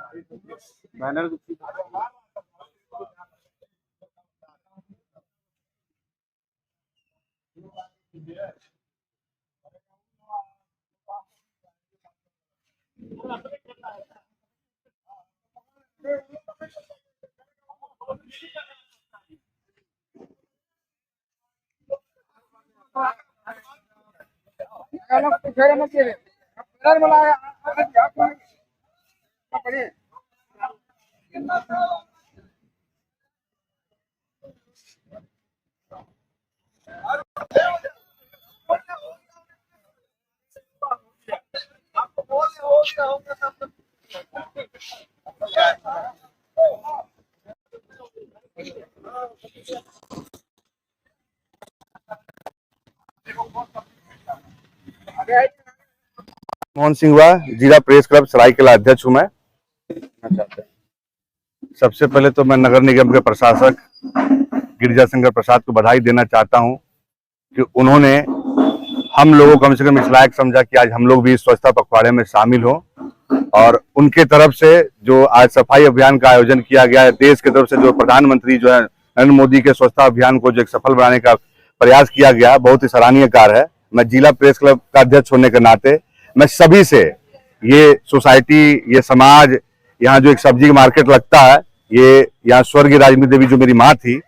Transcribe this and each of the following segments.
Banner Mohan Singh हुआ, जिला press club Seraikela अध्यक्ष हूं मैं। सबसे पहले तो मैं नगर निगम के प्रशासक गिरिजा शंकर प्रसाद को बधाई देना चाहता हूं कि उन्होंने हम लोगों को कम से कम इस लायक समझा कि आज हम लोग भी स्वच्छता पखवाड़े में शामिल हों, और उनके तरफ से जो आज सफाई अभियान का आयोजन किया गया है, देश की तरफ से जो प्रधानमंत्री जो है नरेंद्र मोदी के स्वच्छता अभियान को जो एक सफल बनाने का प्रयास किया गया, बहुत ही सराहनीय कार्य है। मैं जिला प्रेस क्लब का अध्यक्ष होने के नाते मैं सभी से, ये सोसाइटी, ये समाज, यहाँ जो एक सब्जी मार्केट लगता है, ये यहाँ स्वर्गीय राजमी देवी जो मेरी माँ थी,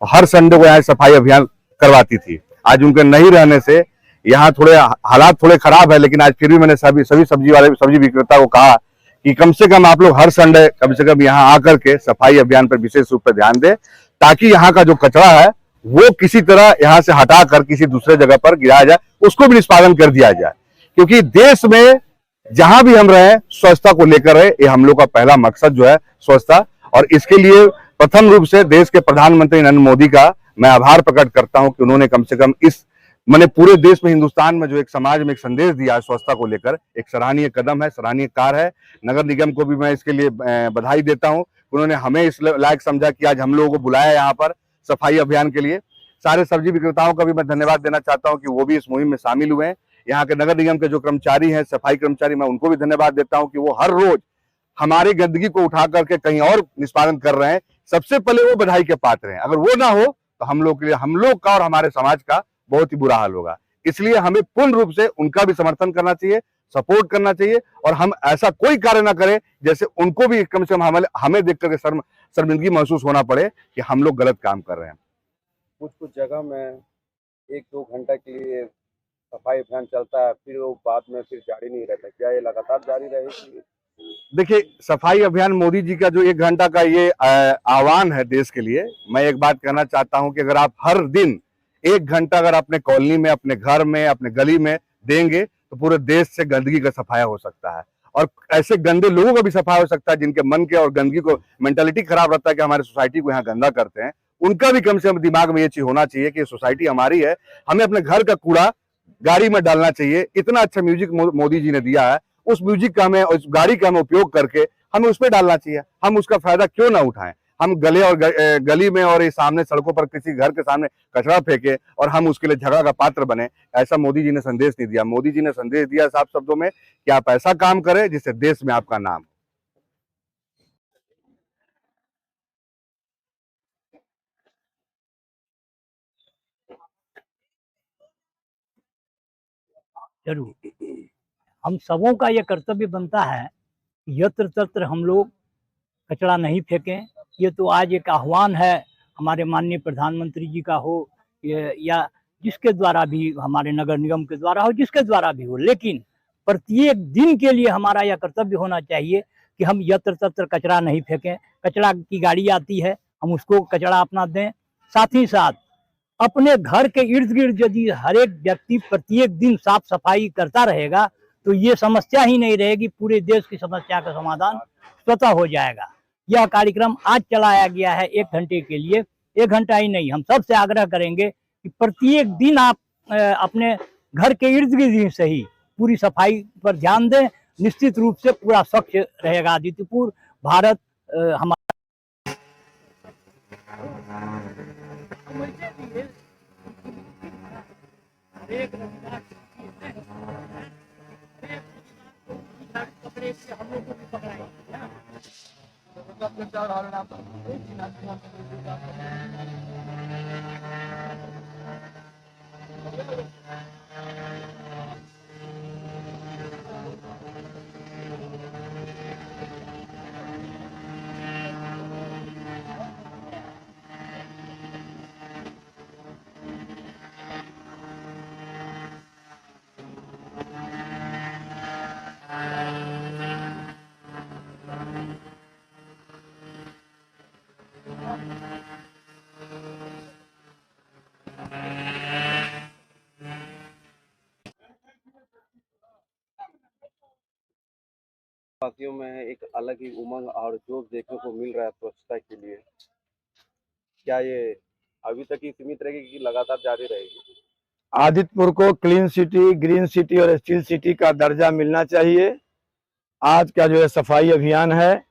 हर संडे को यहाँ सफाई अभियान करवाती थी। आज उनके नहीं रहने से यहाँ थोड़े हालात थोड़े खराब है, लेकिन आज फिर भी मैंने सभी सब्जी विक्रेता को कहा कि कम से कम आप लोग हर संडे कम से कम यहाँ आकर के सफाई अभियान पर विशेष रूप से ध्यान दें, ताकि यहाँ का जो कचरा है वो किसी तरह यहाँ से हटाकर किसी दूसरे जगह पर गिराया जाए, उसको भी निष्पादन कर दिया जाए। क्योंकि देश में जहां भी हम रहे, स्वच्छता को लेकर रहे, ये हम लोग का पहला मकसद जो है स्वच्छता, और इसके लिए प्रथम रूप से देश के प्रधानमंत्री नरेंद्र मोदी का मैं आभार प्रकट करता हूं कि उन्होंने कम से कम इस मैंने पूरे देश में, हिंदुस्तान में जो एक समाज में एक संदेश दिया है स्वच्छता को लेकर, एक सराहनीय कदम है, सराहनीय कार्य है। नगर निगम को भी मैं इसके लिए बधाई देता हूं। उन्होंने हमें इस लायक समझा कि आज हम लोगों को बुलाया यहाँ पर सफाई अभियान के लिए। सारे सब्जी विक्रेताओं का भी मैं धन्यवाद देना चाहता हूँ कि वो भी इस मुहिम में शामिल हुए हैं। यहाँ के नगर निगम के जो कर्मचारी हैं, सफाई कर्मचारी, मैं उनको भी धन्यवाद देता हूँ कि वो हर रोज हमारी गंदगी को उठा करके कहीं और निष्पादन कर रहे हैं। सबसे पहले वो बधाई के पात्र हैं। अगर वो ना हो तो हम लोग के लिए, हम लोग का और हमारे समाज का बहुत ही बुरा हाल होगा। इसलिए हमें पूर्ण रूप से उनका भी समर्थन करना चाहिए, सपोर्ट करना चाहिए, और हम ऐसा कोई कार्य ना करें जैसे उनको भी कम से कम हमें देख करके शर्मिंदगी महसूस होना पड़े कि हम लोग गलत काम कर रहे हैं। कुछ जगह में 1-2 घंटा के लिए सफाई अभियान चलता है, फिर वो बाद में फिर जारी नहीं रहता। क्या ये लगातार जारी रहेगी? देखिए, सफाई अभियान मोदी जी का जो 1 घंटा का ये आह्वान है देश के लिए, मैं एक बात कहना चाहता हूं कि अगर आप हर दिन 1 घंटा अगर अपने कॉलोनी में, अपने घर में, अपने गली में देंगे तो पूरे देश से गंदगी का सफाया हो सकता है, और ऐसे गंदे लोगों का भी सफाया हो सकता है जिनके मन के और गंदगी को मेंटालिटी खराब रहता है कि हमारे सोसाइटी को यहाँ गंदा करते हैं। उनका भी कम से कम दिमाग में ये चीज होना चाहिए कि सोसाइटी हमारी है, हमें अपने घर का कूड़ा गाड़ी में डालना चाहिए। इतना अच्छा म्यूजिक मोदी जी ने दिया है, उस म्यूजिक का हमें, उस गाड़ी का हमें उपयोग करके हमें उस पर डालना चाहिए। हम उसका फायदा क्यों ना उठाएं? हम गले और गली में और ये सामने सड़कों पर किसी घर के सामने कचरा फेंके और हम उसके लिए झगड़ा का पात्र बने, ऐसा मोदी जी ने संदेश नहीं दिया। मोदी जी ने संदेश दिया साफ शब्दों में कि आप ऐसा काम करें जिससे देश में आपका नाम। जरूर हम सबों का ये कर्तव्य बनता है, यत्र तत्र हम लोग कचरा नहीं फेंकें। ये तो आज एक आह्वान है हमारे माननीय प्रधानमंत्री जी का हो, या जिसके द्वारा भी, हमारे नगर निगम के द्वारा हो, जिसके द्वारा भी हो, लेकिन प्रत्येक दिन के लिए हमारा यह कर्तव्य होना चाहिए कि हम यत्र तत्र कचरा नहीं फेंकें। कचरा की गाड़ी आती है, हम उसको कचरा अपना दें। साथ ही साथ अपने घर के इर्द गिर्द यदि हर एक व्यक्ति प्रत्येक दिन साफ सफाई करता रहेगा तो ये समस्या ही नहीं रहेगी, पूरे देश की समस्या का समाधान स्वतः हो जाएगा। यह कार्यक्रम आज चलाया गया है 1 घंटे के लिए। 1 घंटा ही नहीं, हम सबसे आग्रह करेंगे कि प्रत्येक दिन आप अपने घर के इर्द गिर्द से ही पूरी सफाई पर ध्यान दें। निश्चित रूप से पूरा स्वच्छ रहेगा आदित्यपुर, भारत हमारा। कपड़े से हम लोग को भी पकड़ाएंगे। वासियों में एक अलग ही उमंग और जोश देखने को मिल रहा है स्वच्छता के लिए। क्या ये अभी तक ही सीमित रहेगी कि लगातार जारी रहेगी? आदित्यपुर को क्लीन सिटी, ग्रीन सिटी और स्टील सिटी का दर्जा मिलना चाहिए। आज का जो है सफाई अभियान है,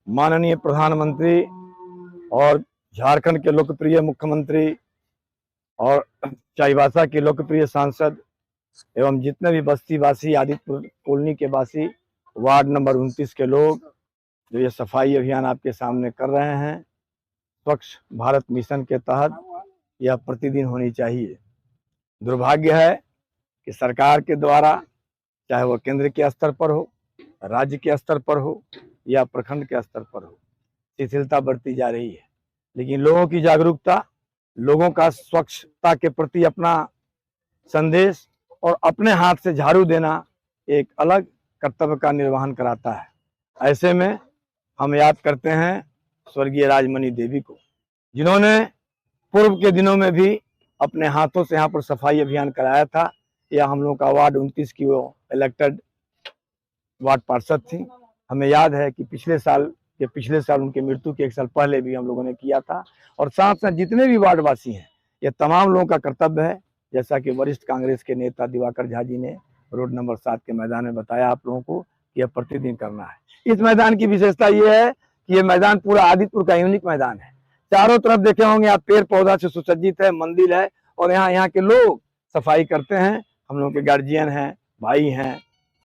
माननीय प्रधानमंत्री और झारखंड के लोकप्रिय मुख्यमंत्री और चाईबासा के लोकप्रिय सांसद एवं जितने भी बस्ती वासी, आदित्यपुर कॉलोनी के वासी, वार्ड नंबर 29 के लोग जो ये सफाई अभियान आपके सामने कर रहे हैं, स्वच्छ भारत मिशन के तहत यह प्रतिदिन होनी चाहिए। दुर्भाग्य है कि सरकार के द्वारा, चाहे वो केंद्र के स्तर पर हो, राज्य के स्तर पर हो या प्रखंड के स्तर पर हो, शिथिलता बढ़ती जा रही है। लेकिन लोगों की जागरूकता, लोगों का स्वच्छता के प्रति अपना संदेश और अपने हाथ से झाड़ू देना एक अलग कर्तव्य का निर्वहन कराता है। ऐसे में हम याद करते हैं स्वर्गीय राजमणि देवी को, जिन्होंने पूर्व के दिनों में भी अपने हाथों से यहाँ पर सफाई अभियान कराया था। यह हम लोगों का वार्ड 29 की वो इलेक्टेड वार्ड पार्षद थी। हमें याद है कि पिछले साल उनकी मृत्यु के 1 साल पहले भी हम लोगों ने किया था। और साथ साथ जितने भी वार्डवासी हैं, ये तमाम लोगों का कर्तव्य है, जैसा कि वरिष्ठ कांग्रेस के नेता दिवाकर झा जी ने रोड नंबर 7 के मैदान में बताया आप लोगों को कि यह प्रतिदिन करना है। इस मैदान की विशेषता ये है कि ये मैदान पूरा आदित्यपुर का यूनिक मैदान है। चारों तरफ देखे होंगे आप, पेड़ पौधा से सुसज्जित है, मंदिर है और यहाँ के लोग सफाई करते हैं। हम लोग के गार्जियन हैं, भाई हैं,